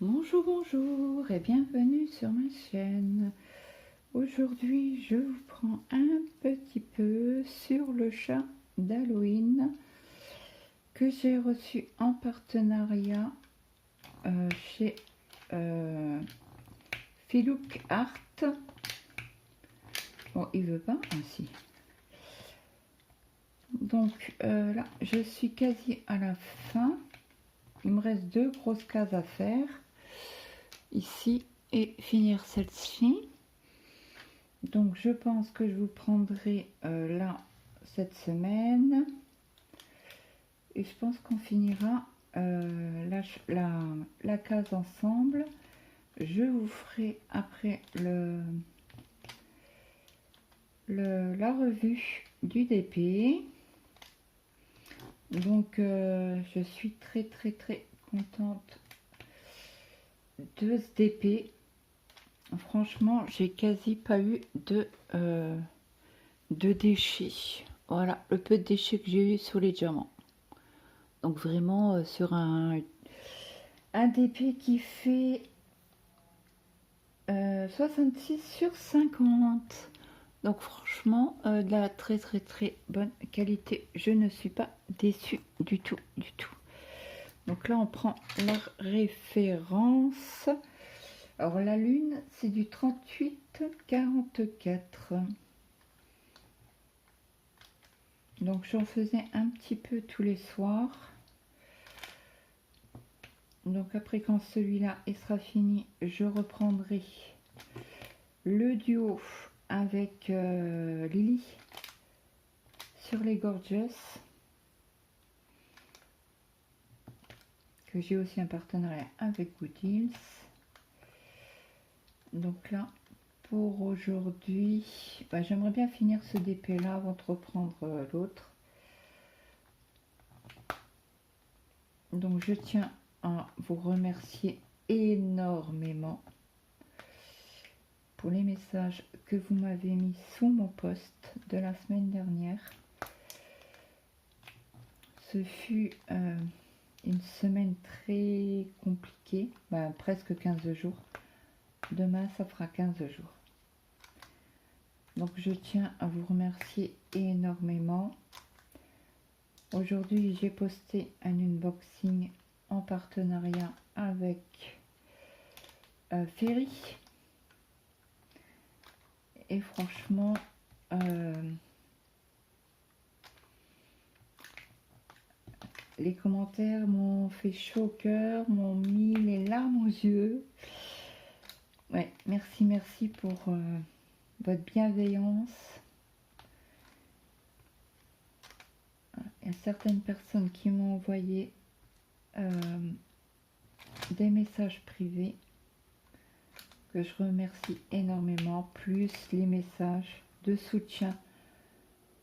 Bonjour, bonjour et bienvenue sur ma chaîne. Aujourd'hui, je vous prends un petit peu sur le chat d'Halloween que j'ai reçu en partenariat chez Philook Art. Bon, il veut pas, ah si. Donc là, je suis quasi à la fin. Il me reste 2 grosses cases à faire ici et finir celle-ci. Donc je pense que je vous prendrai là cette semaine et je pense qu'on finira la case ensemble. Je vous ferai après la revue du DP. Donc je suis très contente de ce DP. Franchement, j'ai quasi pas eu de déchets. Voilà, le peu de déchets que j'ai eu sur les diamants. Donc vraiment sur un DP qui fait 66 sur 50. Donc franchement, de la très bonne qualité. Je ne suis pas déçue du tout. Donc là, on prend la référence. Alors la lune, c'est du 38-44. Donc j'en faisais un petit peu tous les soirs. Donc après, quand celui-là il sera fini, je reprendrai le duo avec Lily sur les Gorgeous, que j'ai aussi un partenariat avec Goodills. Donc là, pour aujourd'hui, j'aimerais bien finir ce DP là avant de reprendre l'autre. Donc je tiens à vous remercier énormément pour les messages que vous m'avez mis sous mon post de la semaine dernière. Ce fut une semaine très compliquée, presque 15 jours. Demain, ça fera 15 jours. Donc, je tiens à vous remercier énormément. Aujourd'hui, j'ai posté un unboxing en partenariat avec Ferry. Et franchement, les commentaires m'ont fait chaud au cœur, m'ont mis les larmes aux yeux. Ouais, merci pour votre bienveillance. Il y a certaines personnes qui m'ont envoyé des messages privés que je remercie énormément, plus les messages de soutien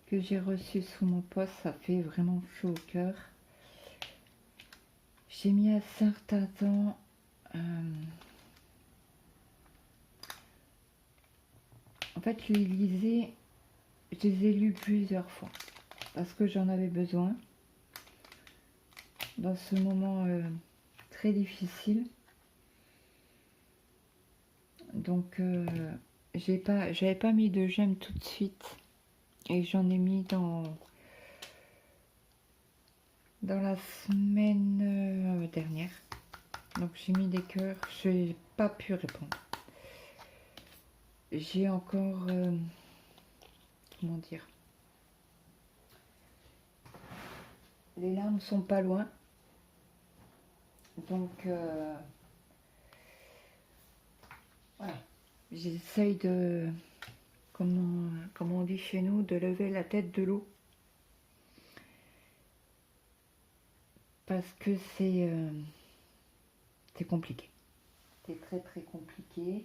que j'ai reçus sous mon post. Ça fait vraiment chaud au cœur. J'ai mis un certain temps en fait, je les ai lus plusieurs fois parce que j'en avais besoin dans ce moment très difficile. Donc j'avais pas mis de j'aime tout de suite et j'en ai mis dans la semaine dernière. Donc j'ai mis des cœurs, je n'ai pas pu répondre. J'ai encore comment dire, les larmes sont pas loin. Donc voilà, j'essaye de, comment on dit chez nous, de lever la tête de l'eau. Parce que c'est compliqué. C'est très compliqué.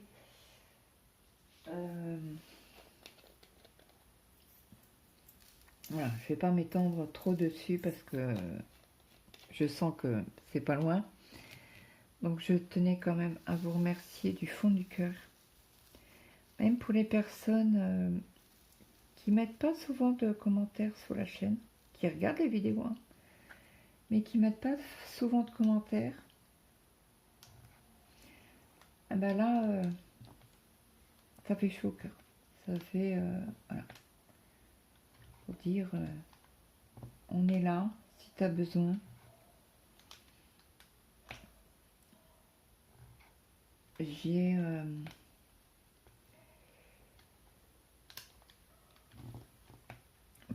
Voilà, je vais pas m'étendre trop dessus parce que je sens que c'est pas loin. Donc je tenais quand même à vous remercier du fond du cœur. Même pour les personnes qui mettent pas souvent de commentaires sur la chaîne, qui regardent les vidéos, hein, mais qui mettent pas souvent de commentaires. ben là, ça fait chaud au cœur. Ça fait, voilà, pour dire, on est là, si tu as besoin. J'ai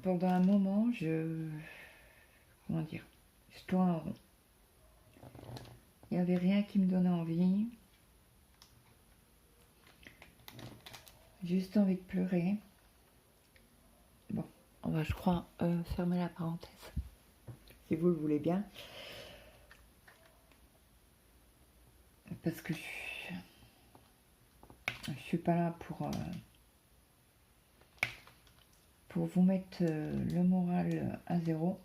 pendant un moment, comment dire, je tourne en rond. Il n'y avait rien qui me donnait envie. Juste envie de pleurer. Bon, on va, je crois, fermer la parenthèse. Si vous le voulez bien. Parce que je suis pas là pour vous mettre le moral à zéro.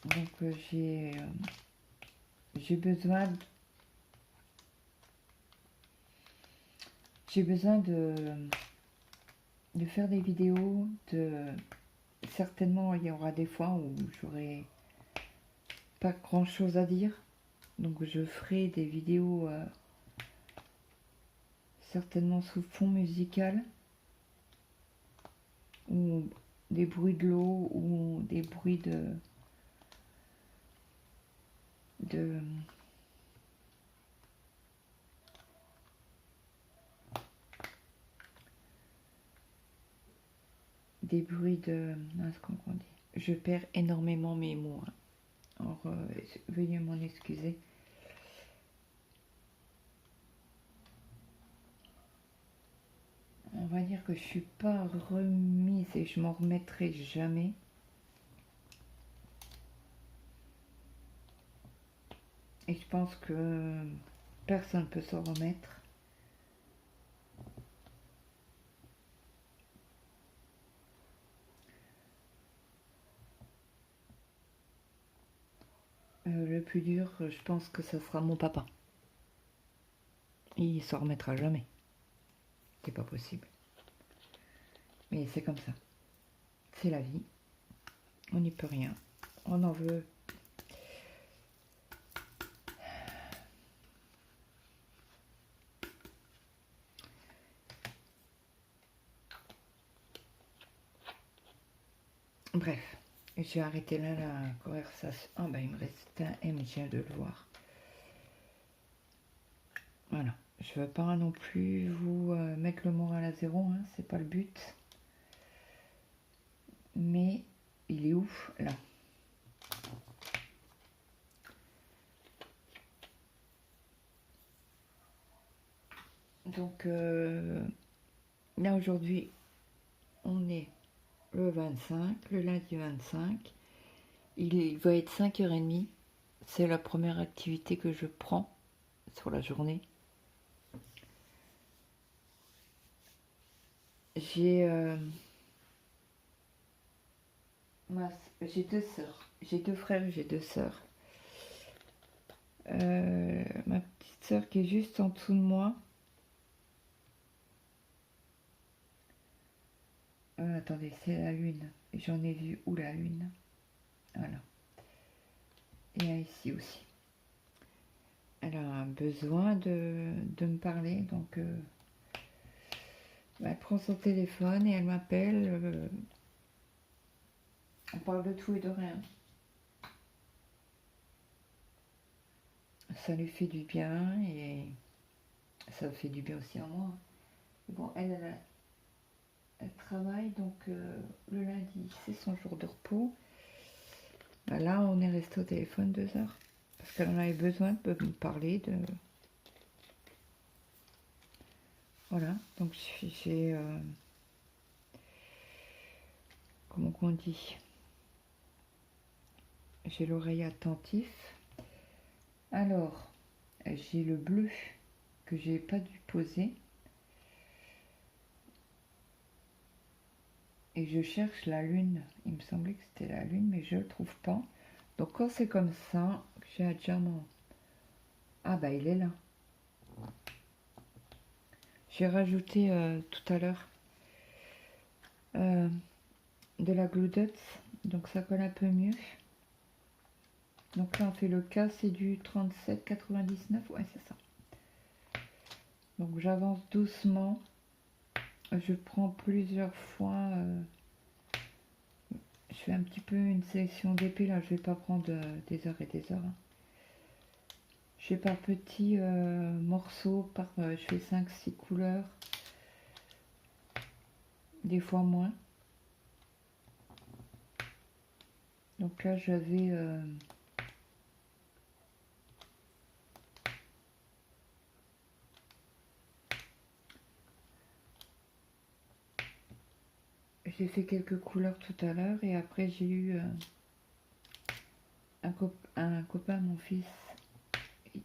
Donc j'ai besoin de faire des vidéos. Certainement il y aura des fois où j'aurai pas grand chose à dire, donc je ferai des vidéos certainement sous fond musical, ou des bruits de l'eau, ou des bruits ce qu'on dit. Je perds énormément mes mots, hein. Alors veuillez m'en excuser. On va dire que je suis pas remise et je m'en remettrai jamais. Et je pense que personne ne peut s'en remettre. Le plus dur, je pense que ça sera mon papa. Il s'en remettra jamais. C'est pas possible. Mais c'est comme ça. C'est la vie. On n'y peut rien. On en veut. Bref, je vais arrêter là la conversation. Ah bah il me reste un M, je viens de le voir. Voilà. Je veux pas non plus vous mettre le moral à zéro, hein, c'est pas le but. Mais il est ouf là. Donc là aujourd'hui, on est le 25, le lundi 25. Il va être 5h30. C'est la première activité que je prends sur la journée. J'ai deux sœurs. J'ai deux frères et j'ai deux sœurs. Ma petite sœur qui est juste en dessous de moi. Attendez, c'est la lune. J'en ai vu où la lune. Voilà. Et ici aussi. Elle a besoin de me parler, donc elle prend son téléphone et elle m'appelle. On parle de tout et de rien. Ça lui fait du bien et ça fait du bien aussi à moi. Et bon, elle travaille, donc le lundi, c'est son jour de repos. Bah là, on est resté au téléphone 2 heures. Parce qu'elle en avait besoin de me parler de... Voilà, donc j'ai... comment qu'on dit? J'ai l'oreille attentif. Alors, j'ai le bleu que j'ai pas dû poser. Et je cherche la lune. Il me semblait que c'était la lune, mais je ne le trouve pas. Donc quand c'est comme ça, j'ai un diamant. Ah bah il est là. J'ai rajouté tout à l'heure de la Glue Dots, donc ça colle un peu mieux. Donc là on fait le cas, c'est du 37,99, ouais c'est ça. Donc j'avance doucement. Je prends plusieurs fois. Je fais un petit peu une sélection d'épées là. Je vais pas prendre des heures et des heures. Hein. Je fais par petits morceaux. Je fais 5-6 couleurs. Des fois moins. Donc là j'avais j'ai fait quelques couleurs tout à l'heure et après j'ai eu un copain, mon fils,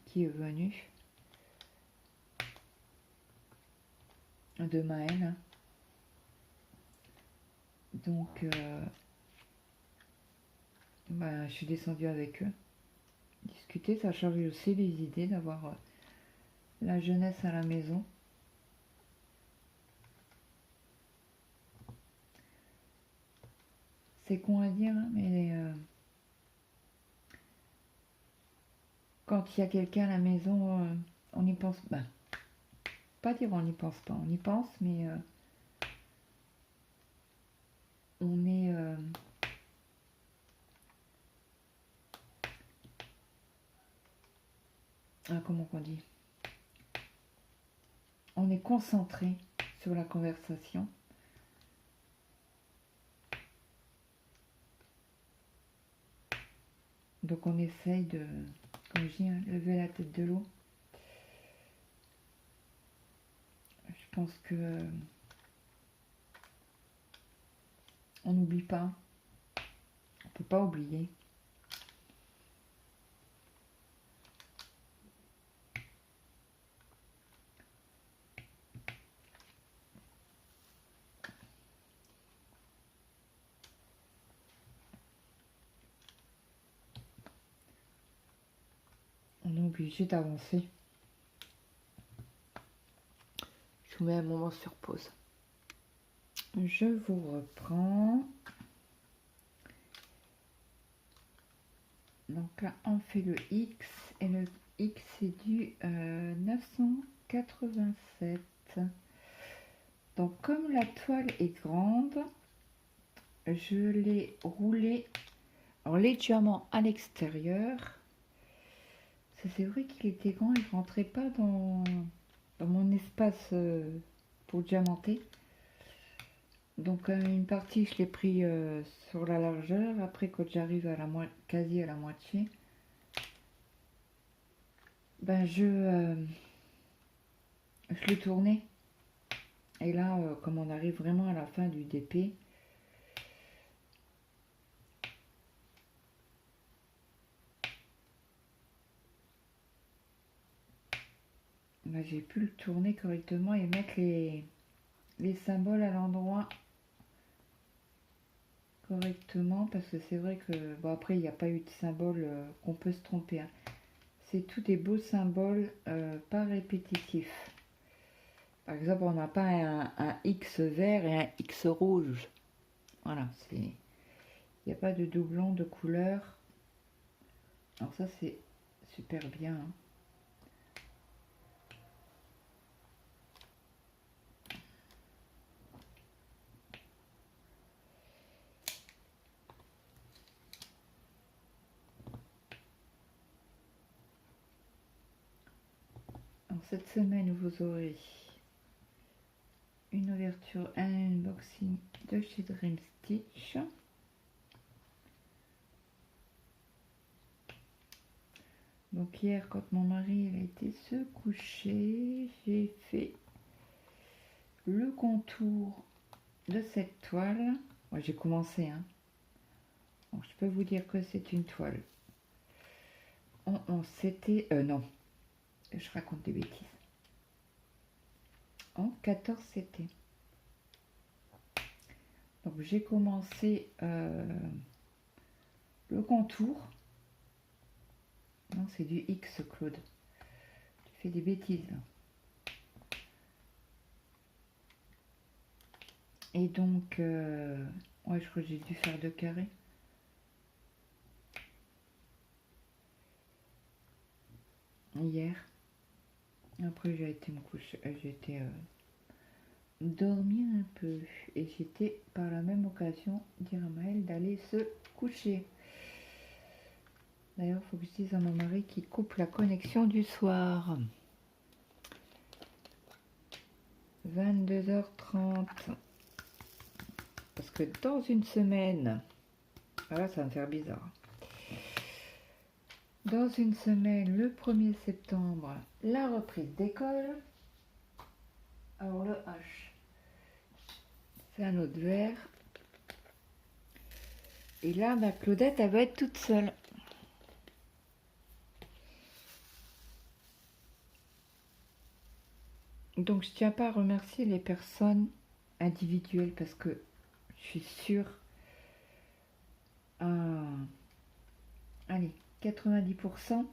qui est venu de Maël. Donc je suis descendue avec eux. Discuter, ça change aussi les idées d'avoir la jeunesse à la maison. C'est con à dire, hein, mais quand il y a quelqu'un à la maison, on y pense. Pas dire on n'y pense pas, on y pense, mais on est. Comment on dit? On est concentré sur la conversation. Donc on essaye de, comme je dis, hein, lever la tête de l'eau. Je pense que on n'oublie pas. On peut pas oublier. On est obligé d'avancer. Je vous mets un moment sur pause. Je vous reprends. Donc là, on fait le X. Et le X, c'est du 987. Donc, comme la toile est grande, je l'ai roulé légèrement à l'extérieur. C'est vrai qu'il était grand, il ne rentrait pas dans mon espace pour diamanter. Donc une partie je l'ai pris sur la largeur. Après quand j'arrive à quasi à la moitié, je l'ai tourné. Et là comme on arrive vraiment à la fin du DP, j'ai pu le tourner correctement et mettre les symboles à l'endroit correctement, parce que c'est vrai que après il n'y a pas eu de symbole qu'on peut se tromper, hein. C'est tout des beaux symboles pas répétitifs. Par exemple, on n'a pas un X vert et un X rouge. Voilà, il n'y a pas de doublon de couleur. Alors ça c'est super bien, hein. Alors cette semaine vous aurez une ouverture, un unboxing de chez Dream Stitch. Donc hier quand mon mari a été se coucher, j'ai fait le contour de cette toile. Moi j'ai commencé, hein. Donc, je peux vous dire que c'est une toile. C'était non, je raconte des bêtises. En 14 c'était. Donc j'ai commencé le contour. Non, c'est du X, Claude. Tu fais des bêtises là. Et donc, ouais, je crois que j'ai dû faire 2 carrés. Hier. Après, j'ai été me coucher, j'ai été dormir un peu. Et j'étais par la même occasion dire à Maël d'aller se coucher. D'ailleurs, il faut que je dise à mon mari qu'il coupe la connexion du soir. 22h30. Parce que dans une semaine, voilà, ça va me faire bizarre. Dans une semaine, le 1er septembre, la reprise d'école. Alors le H, c'est un autre verre. Et là, ma Claudette, elle va être toute seule. Donc, je tiens pas à remercier les personnes individuelles parce que je suis sûre à, allez, 90%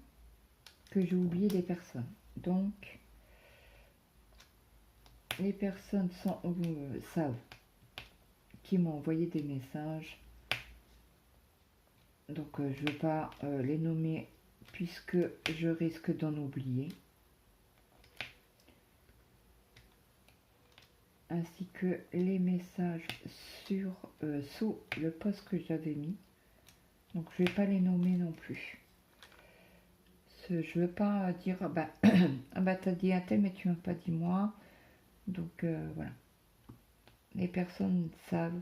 que j'ai oublié des personnes. Donc, les personnes savent qui m'ont envoyé des messages. Donc, je ne veux pas les nommer puisque je risque d'en oublier. Ainsi que les messages sous le post que j'avais mis. Donc je vais pas les nommer non plus. Je veux pas dire ah bah t'as dit un tel mais tu m'as pas dit moi. Donc voilà. Les personnes savent.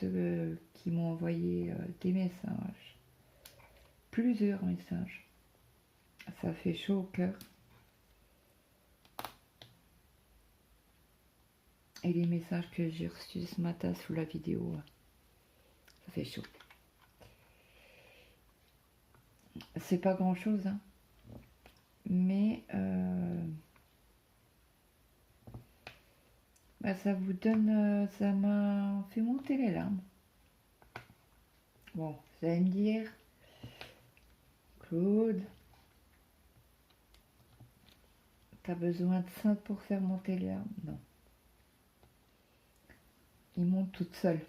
Ceux qui m'ont envoyé des messages. Plusieurs messages. Ça fait chaud au cœur. Et les messages que j'ai reçus ce matin sous la vidéo, ça fait chaud. C'est pas grand chose, hein. Mais bah, ça vous donne, ça m'a fait monter les larmes. Bon, vous allez me dire, Claude, t'as besoin de ça pour faire monter les larmes? Non. Ils montent toutes seules.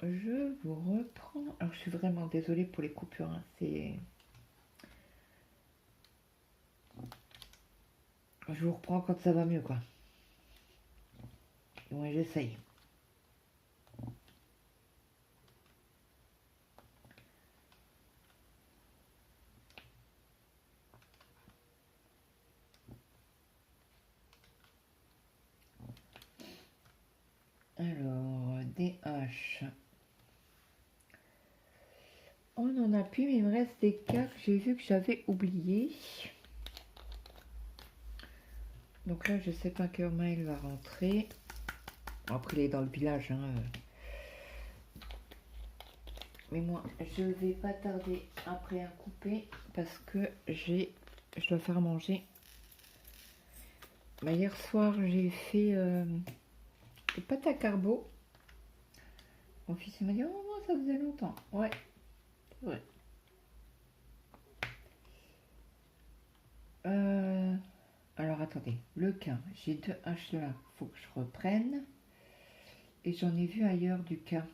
Je vous reprends. Alors, je suis vraiment désolée pour les coupures. Hein. Je vous reprends quand ça va mieux, quoi. Ouais, j'essaye. Alors, DH. On en a plus, mais il me reste des cas que j'ai vu que j'avais oubliés. Donc là, je sais pas quelle heure il va rentrer. Après, il est dans le village. Hein. Mais moi, je vais pas tarder après à couper parce que je dois faire manger. Bah, hier soir, j'ai fait des pâtes à carbo. Mon fils m'a dit, oh non, ça faisait longtemps. Ouais, c'est vrai. Alors attendez, le quin, j'ai 2 H là, faut que je reprenne. Et j'en ai vu ailleurs du quin.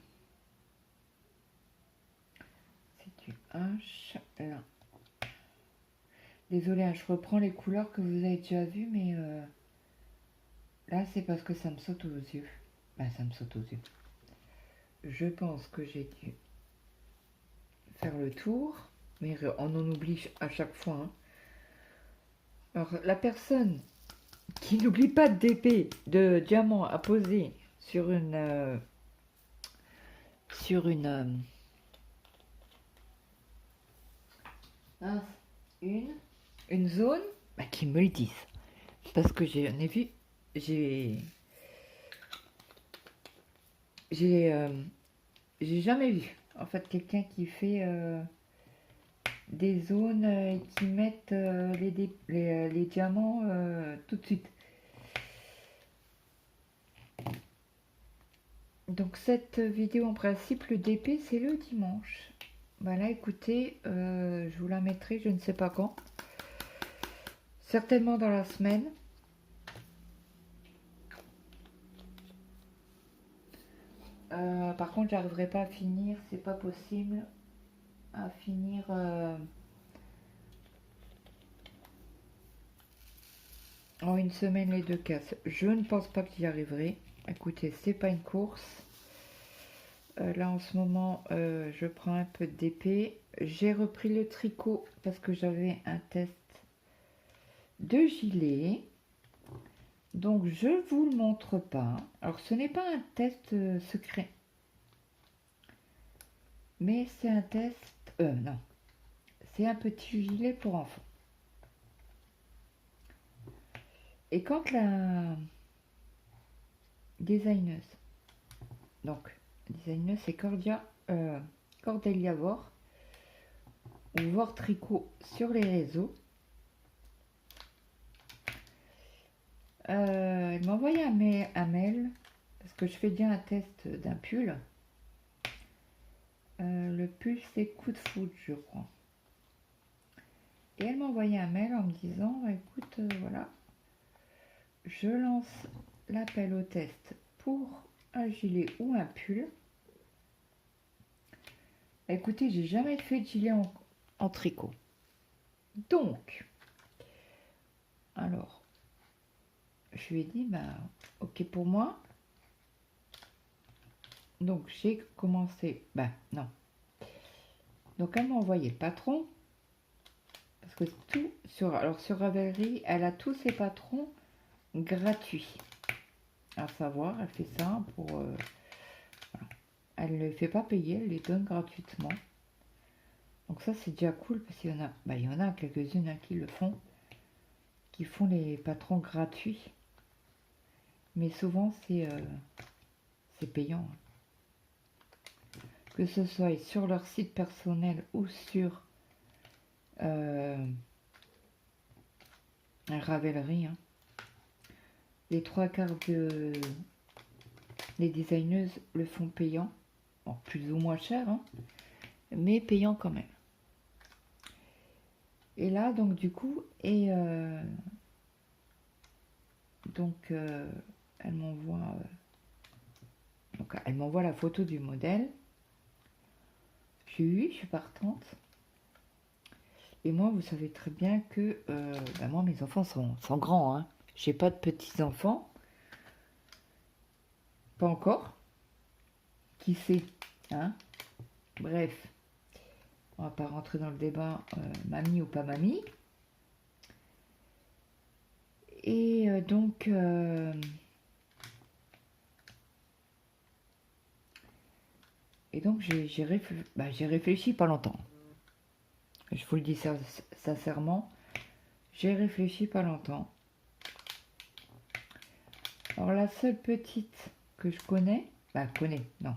C'est du H là. Désolée, hein, je reprends les couleurs que vous avez déjà vues, mais là c'est parce que ça me saute aux yeux. Bah ça me saute aux yeux. Je pense que j'ai dû faire le tour, mais on en oublie à chaque fois. Hein. Alors la personne qui n'oublie pas d'épée, de diamant à poser sur une une zone, bah, qui me le disent. Parce que j'en ai vu, j'ai jamais vu en fait quelqu'un qui fait des zones et qui mettent les diamants tout de suite. Donc cette vidéo en principe, le DP c'est le dimanche. Voilà, écoutez, je vous la mettrai, je ne sais pas quand. Certainement dans la semaine. par contre, j'arriverai pas à finir, c'est pas possible à finir en une semaine les 2 cases. Je ne pense pas que j'y arriverai. Écoutez, c'est pas une course. Là en ce moment, je prends un peu d'épée. J'ai repris le tricot parce que j'avais un test de gilet. Donc je vous le montre pas. Alors ce n'est pas un test secret. Mais c'est un test... non. C'est un petit gilet pour enfants. Et quand la designeuse, donc designeuse c'est Cordelia Vor, ou Vor Tricot sur les réseaux, elle m'a envoyé un mail, parce que je fais bien un test d'un pull. Le pull c'est Coup de foudre, je crois. Et elle m'a envoyé un mail en me disant, écoute, voilà, je lance l'appel au test pour un gilet ou un pull. Écoutez, j'ai jamais fait de gilet en tricot. Donc, alors, je lui ai dit, bah, ok pour moi. Donc, j'ai commencé, bah, non. Donc, elle m'a envoyé le patron. Parce que tout, sur Ravelry, elle a tous ses patrons gratuits. À savoir, elle fait ça pour... voilà. Elle ne les fait pas payer, elle les donne gratuitement. Donc ça, c'est déjà cool, parce qu'il y en a, bah, il y en a quelques-unes hein, qui le font, qui font les patrons gratuits. Mais souvent, c'est payant. Que ce soit sur leur site personnel ou sur un Ravelry. Hein. Les 3/4 des designeuses le font payant. Bon, plus ou moins cher, hein, mais payant quand même. Et là, donc du coup, elle m'envoie la photo du modèle. Je suis partante. Et moi, vous savez très bien que bah moi, mes enfants sont grands. Hein. J'ai pas de petits enfants. Pas encore. Qui sait, hein? Bref, on va pas rentrer dans le débat mamie ou pas mamie. Et donc j'ai réfléchi pas longtemps. Je vous le dis sincèrement, j'ai réfléchi pas longtemps. Alors la seule petite que je connais, non.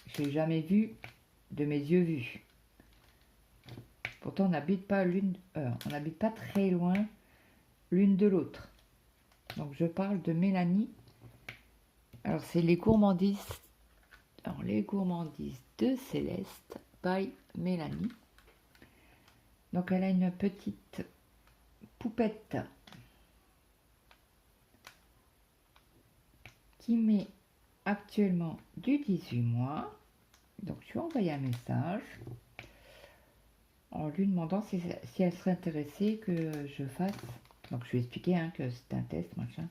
Je l'ai jamais vue de mes yeux vus. Pourtant on n'habite pas très loin l'une de l'autre. Donc je parle de Mélanie. Alors c'est les gourmandises. Alors les gourmandises de Céleste by Mélanie. Donc elle a une petite poupette qui met actuellement du 18 mois. Donc je lui ai envoyé un message en lui demandant si elle serait intéressée que je fasse. Donc je lui ai expliqué hein, que c'était un test, machin.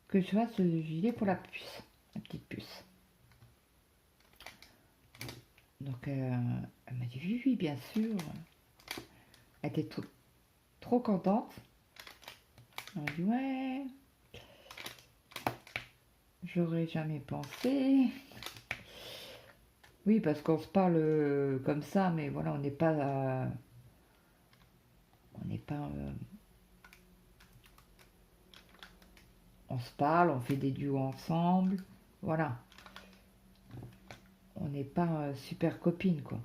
Que je fasse le gilet pour la puce, la petite puce. Donc elle m'a dit oui, oui, bien sûr. Elle était trop contente. Elle m'a dit ouais, j'aurais jamais pensé. Oui, parce qu'on se parle comme ça, mais voilà, on n'est pas... on se parle, on fait des duos ensemble, voilà. On n'est pas super copines, quoi.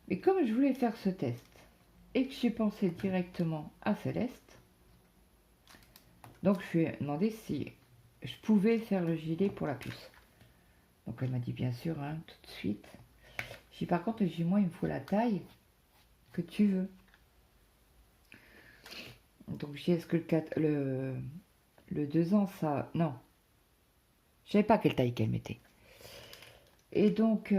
Mais comme je voulais faire ce test, et que j'ai pensé directement à Céleste, donc je lui ai demandé si je pouvais faire le gilet pour la puce. Donc elle m'a dit bien sûr, hein, tout de suite. J'ai dit par contre, moi il me faut la taille que tu veux. Donc j'ai est-ce que le 2 ans ça... Non. Je savais pas quelle taille qu'elle mettait. Et donc,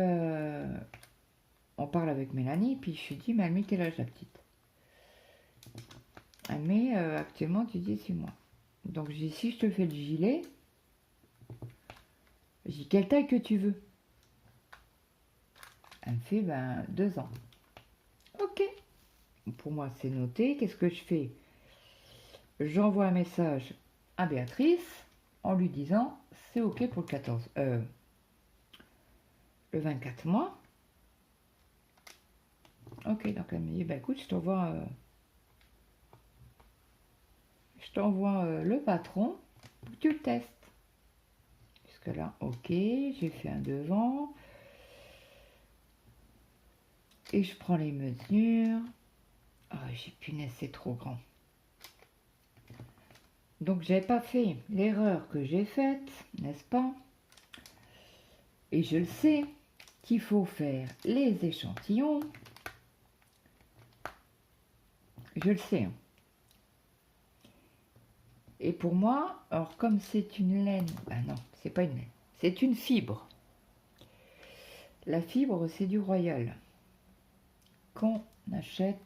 on parle avec Mélanie, puis je lui dis, mais elle met quel âge la petite? Elle met actuellement du 18 mois. Donc je dis, si je te fais le gilet, je dis, quelle taille que tu veux? Elle me fait, ben, 2 ans. Ok. Pour moi, c'est noté. Qu'est-ce que je fais? J'envoie un message à Béatrice en lui disant, c'est ok pour le 24 mois. Ok, donc elle me dit, bah écoute, je t'envoie le patron pour que tu le testes. Jusque là, ok, j'ai fait un devant. Et je prends les mesures. Ah, j'ai punaise, c'est trop grand. Donc j'avais pas fait l'erreur que j'ai faite, n'est-ce pas? Et je le sais qu'il faut faire les échantillons. Je le sais. Et pour moi, alors comme c'est une laine, ben non, c'est pas une laine, c'est une fibre. La fibre, c'est du Royal qu'on achète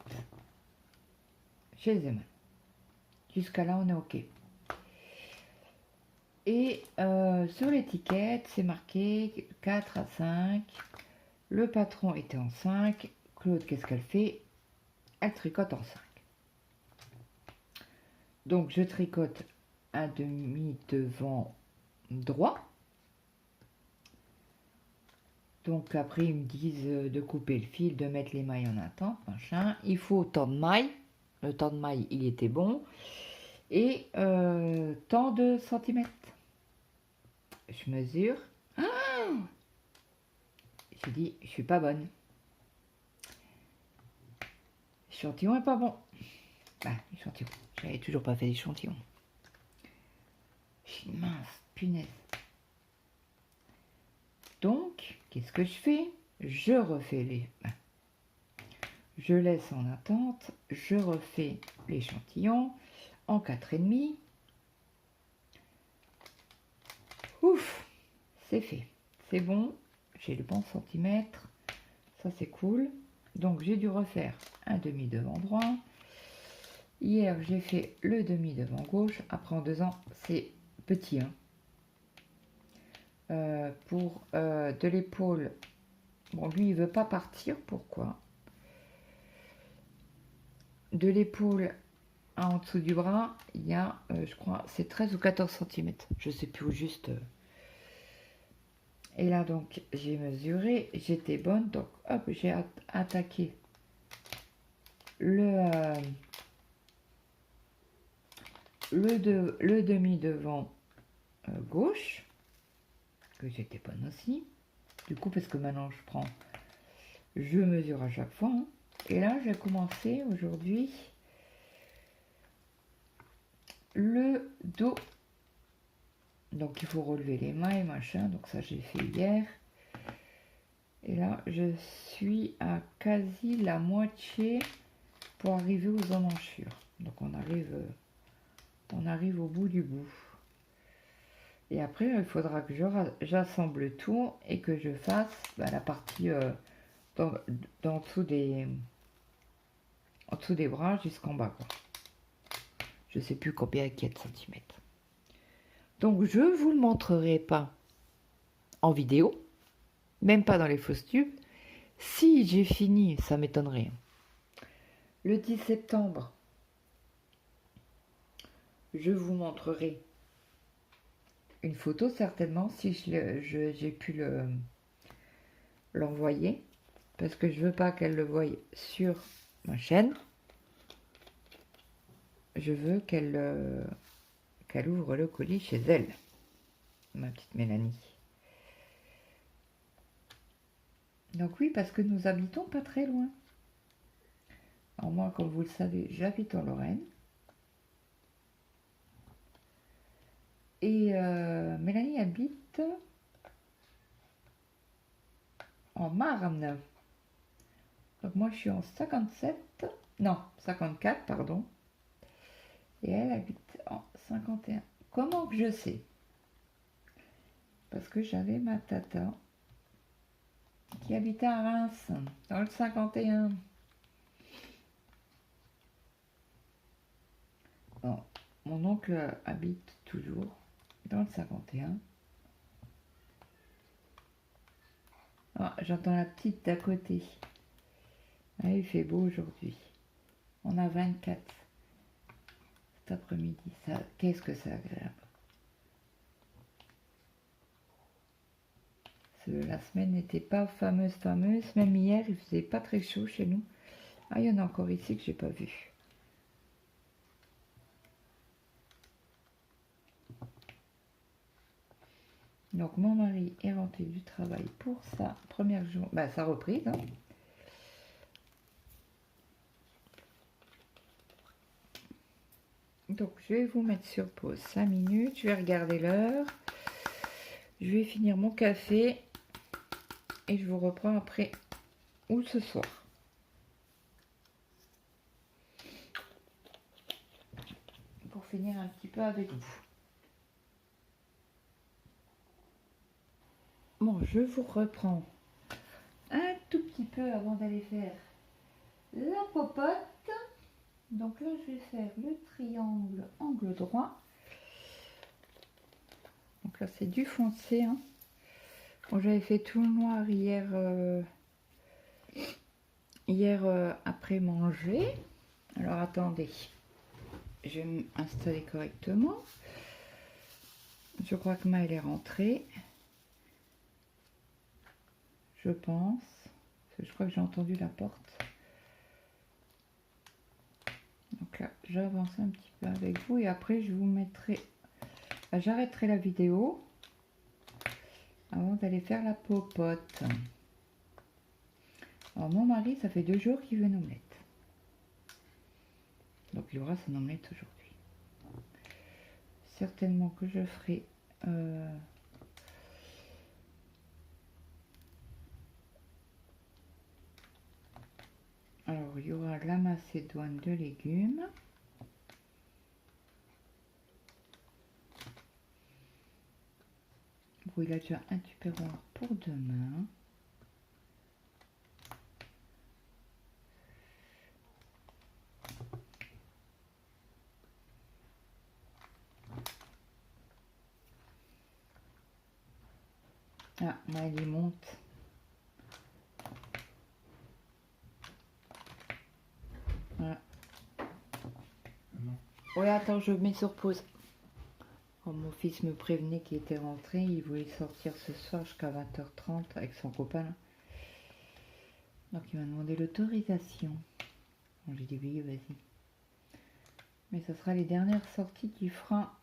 chez Zeman. Jusqu'à là, on est ok. Et sur l'étiquette, c'est marqué 4 à 5. Le patron était en 5. Claude, qu'est-ce qu'elle fait? Elle tricote en 5. Donc, je tricote un demi devant droit. Donc, après, ils me disent de couper le fil, de mettre les mailles en attente, machin. Il faut tant de mailles. Le temps de mailles, il était bon. Et tant de centimètres. Je mesure. Ah, je dis, je suis pas bonne. L'échantillon est pas bon. Bah, l'échantillon. J'avais toujours pas fait l'échantillon. Je suis mince, punaise. Donc, qu'est-ce que je fais? Je refais les... Je laisse en attente. Je refais l'échantillon en 4,5. Ouf, c'est fait. C'est bon. J'ai le bon centimètre. Ça, c'est cool. Donc, j'ai dû refaire un demi devant droit. Hier, j'ai fait le demi devant gauche. Après, en 2 ans, c'est petit. Hein. Pour de l'épaule, bon, lui, il veut pas partir. Pourquoi? De l'épaule en dessous du bras, il y a, je crois, c'est 13 ou 14 cm. Je sais plus où juste. Et là, donc, j'ai mesuré. J'étais bonne. Donc, hop, j'ai attaqué le demi devant gauche, que j'étais bonne aussi. Du coup, parce que maintenant je mesure à chaque fois. Hein. Et là, j'ai commencé aujourd'hui le dos. Donc, il faut relever les mailles, machin. Donc, ça, j'ai fait hier. Et là, je suis à quasi la moitié pour arriver aux emmanchures. Donc, on arrive au bout du bout. Et après, il faudra que j'assemble tout et que je fasse la partie en dessous des bras jusqu'en bas. Quoi. Je sais plus combien il y a de centimètres. Donc, je ne vous le montrerai pas en vidéo, même pas dans les fausses tubes. Si j'ai fini, ça m'étonnerait. Le 10 septembre, je vous montrerai une photo certainement si j'ai pu l'envoyer parce que je veux pas qu'elle le voie sur ma chaîne. Je veux qu'elle ouvre le colis chez elle, ma petite Mélanie. Donc oui, parce que nous habitons pas très loin. Alors moi, comme vous le savez, j'habite en Lorraine. Et Mélanie habite en Marne. Donc moi, je suis en 54, pardon. Et elle habite en 51. Comment que je sais? parce que j'avais ma tata qui habitait à Reims, dans le 51. Bon, mon oncle habite toujours dans le 51. Ah, j'entends la petite d'à côté. Ah, il fait beau aujourd'hui. On a 24 cet après-midi. Ça, qu'est-ce que c'est agréable. La semaine n'était pas fameuse. Même hier, il faisait pas très chaud chez nous. Ah, il y en a encore ici que j'ai pas vu. Donc mon mari est rentré du travail pour sa première journée, sa reprise. Hein. Donc je vais vous mettre sur pause 5 minutes. Je vais regarder l'heure. Je vais finir mon café. Et je vous reprends après ou ce soir. Pour finir un petit peu avec vous. Bon, je vous reprends un tout petit peu avant d'aller faire la popote. Donc là, je vais faire le triangle angle droit. Donc là, c'est du foncé. Hein. Bon, j'avais fait tout le noir hier après manger. Alors attendez, je vais m'installer correctement. Je crois que Maëlle est rentrée. Je pense. Je crois que j'ai entendu la porte. Donc là, j'avance un petit peu avec vous et après je vous mettrai... J'arrêterai la vidéo avant d'aller faire la popote. Alors mon mari, ça fait 2 jours qu'il veut une omelette. Donc il y aura son omelette aujourd'hui. Certainement que je ferai... Alors il y aura la macédoine de légumes. Bon, il a déjà un tupperware pour demain. Ah, elle y monte. Voilà. Oui, attends, je mets sur pause. Oh, mon fils me prévenait qu'il était rentré, il voulait sortir ce soir jusqu'à 20h30 avec son copain. Là. Donc il m'a demandé l'autorisation. Bon, j'ai dit oui, vas-y. Mais ce sera les dernières sorties qu'il fera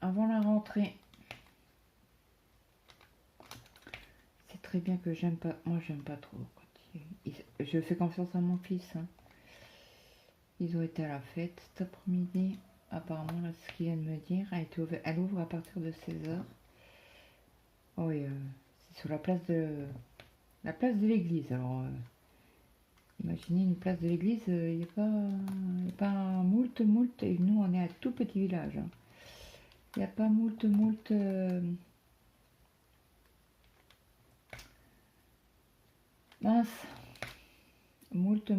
avant la rentrée. C'est très bien que j'aime pas, moi j'aime pas trop. Je fais confiance à mon fils. Hein. Ils ont été à la fête cet après-midi. Apparemment, là, ce qu'il vient de me dire, elle ouvre à partir de 16h. Oh, et c'est sur la place de l'église. Alors, imaginez une place de l'église, il n'y a pas moult. Et nous, on est un tout petit village. Hein. Il n'y a pas moult. Mince. Moult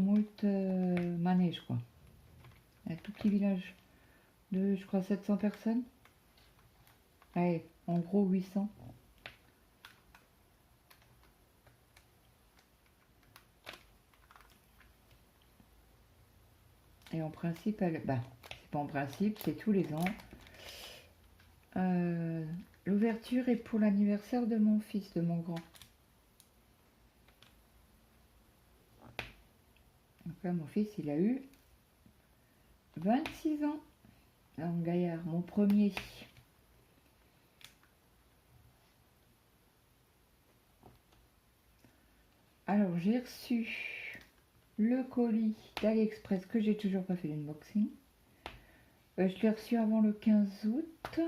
manège, quoi. Un tout petit village de, je crois, 700 personnes. Allez, en gros 800. Et en principe, c'est pas en principe, c'est tous les ans. L'ouverture est pour l'anniversaire de mon fils, de mon grand. Donc là, mon fils, il a eu 26 ans. En Gaillard, mon premier. Alors, j'ai reçu le colis d'AliExpress que j'ai toujours pas fait l'unboxing. Je l'ai reçu avant le 15 août.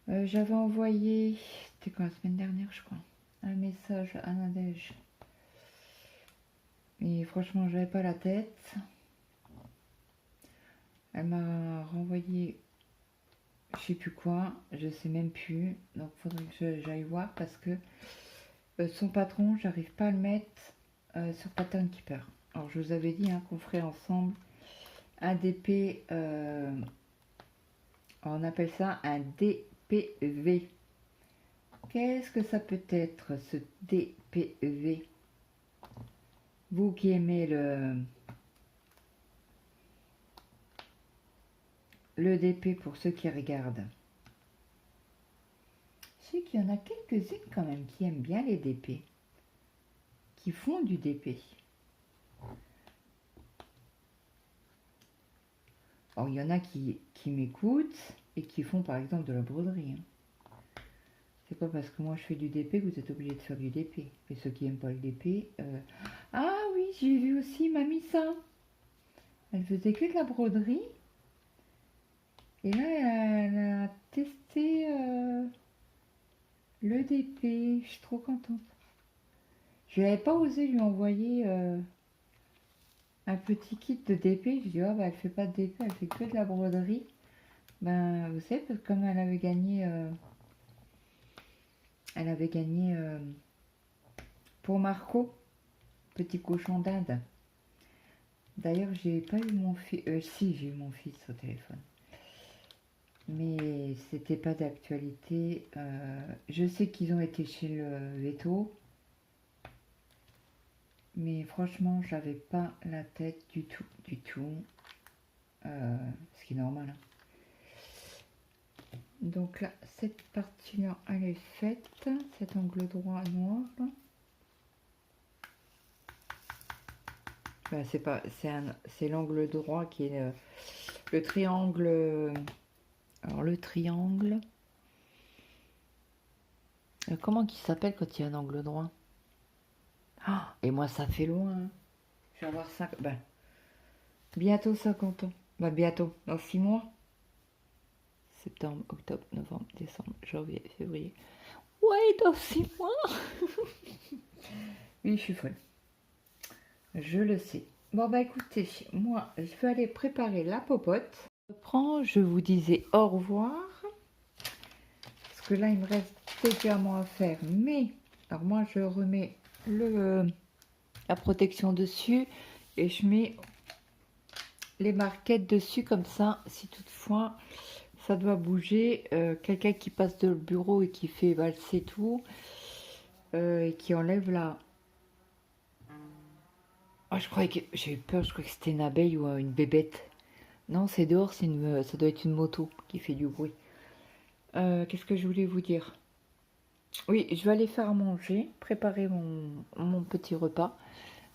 J'avais envoyé, c'était quand, la semaine dernière, je crois, un message à Nadège. Et franchement, j'avais pas la tête. Elle m'a renvoyé, je sais plus quoi, je sais même plus. Donc faudrait que j'aille voir parce que son patron, j'arrive pas à le mettre sur Pattern Keeper. Alors je vous avais dit hein, qu'on ferait ensemble un DP, on appelle ça un DPV. Qu'est-ce que ça peut être ce DPV? Vous qui aimez le DP pour ceux qui regardent. Je sais qu'il y en a quelques-unes quand même qui aiment bien les DP, qui font du DP. Alors, il y en a qui m'écoutent et qui font par exemple de la broderie. Hein. C'est pas parce que moi je fais du DP que vous êtes obligé de faire du DP. Et ceux qui n'aiment pas le DP... Ah oui, j'ai vu aussi Mamie ça. Elle faisait que de la broderie. Et là, elle a testé le DP. Je suis trop contente. Je n'avais pas osé lui envoyer un petit kit de DP. Je dis, oh, bah, elle fait pas de DP, elle fait que de la broderie. Ben, vous savez, parce que comme elle avait gagné pour Marco, petit cochon d'Inde. D'ailleurs, j'ai pas eu mon fils. Si, j'ai eu mon fils au téléphone. Mais c'était pas d'actualité. Je sais qu'ils ont été chez le veto. Mais franchement, j'avais pas la tête du tout. Ce qui est normal. Hein. Donc là, cette partie-là, elle est faite. Cet angle droit noir. Ben, c'est l'angle droit qui est le triangle. Alors le triangle. Comment qu'il s'appelle quand il y a un angle droit? Ah, et moi ça fait loin. Hein. Je vais avoir 5. Ben, bientôt 50 ans. Ben, bientôt, dans 6 mois. Septembre, octobre, novembre, décembre, janvier, février. Ouais, dans 6 mois. Oui, je suis folle. Je le sais. Bon, bah écoutez, moi, je vais aller préparer la popote. Je vous disais au revoir. Parce que là, il me reste légèrement à faire. Mais, alors moi, je remets la protection dessus. Et je mets les marquettes dessus comme ça. Si toutefois, ça doit bouger. Quelqu'un qui passe de le bureau et qui fait valser tout. Et qui enlève la... Oh, je croyais que... J'ai eu peur, je croyais que c'était une abeille ou une bébête. Non, c'est dehors, ça doit être une moto qui fait du bruit. Qu'est-ce que je voulais vous dire? Oui, je vais aller faire manger, préparer mon petit repas.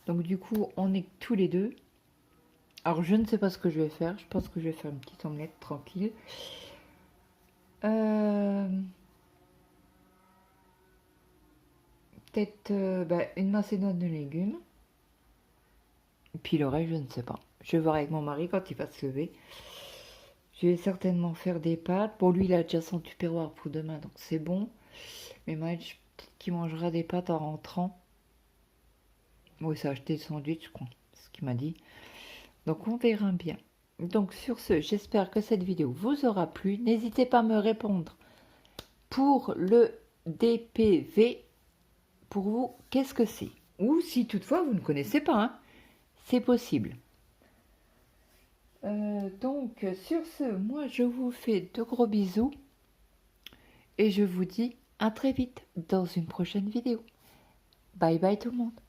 Donc du coup, on est tous les deux. Alors, je ne sais pas ce que je vais faire. Je pense que je vais faire une petite omelette tranquille. Peut-être une macédoine de légumes. Et puis le reste, je ne sais pas. Je vais voir avec mon mari quand il va se lever. Je vais certainement faire des pâtes. Pour lui, il a déjà son tupperware pour demain, donc c'est bon. Mais moi, peut-être qu'il mangera des pâtes en rentrant. Oui, ça a acheté le sandwich, je crois. C'est ce qu'il m'a dit. Donc, on verra bien. Donc, sur ce, j'espère que cette vidéo vous aura plu. N'hésitez pas à me répondre pour le DPV. Pour vous, qu'est-ce que c'est? Ou si toutefois, vous ne connaissez pas, hein, c'est possible. Donc, sur ce, moi, je vous fais de gros bisous. Et je vous dis à très vite dans une prochaine vidéo. Bye bye tout le monde.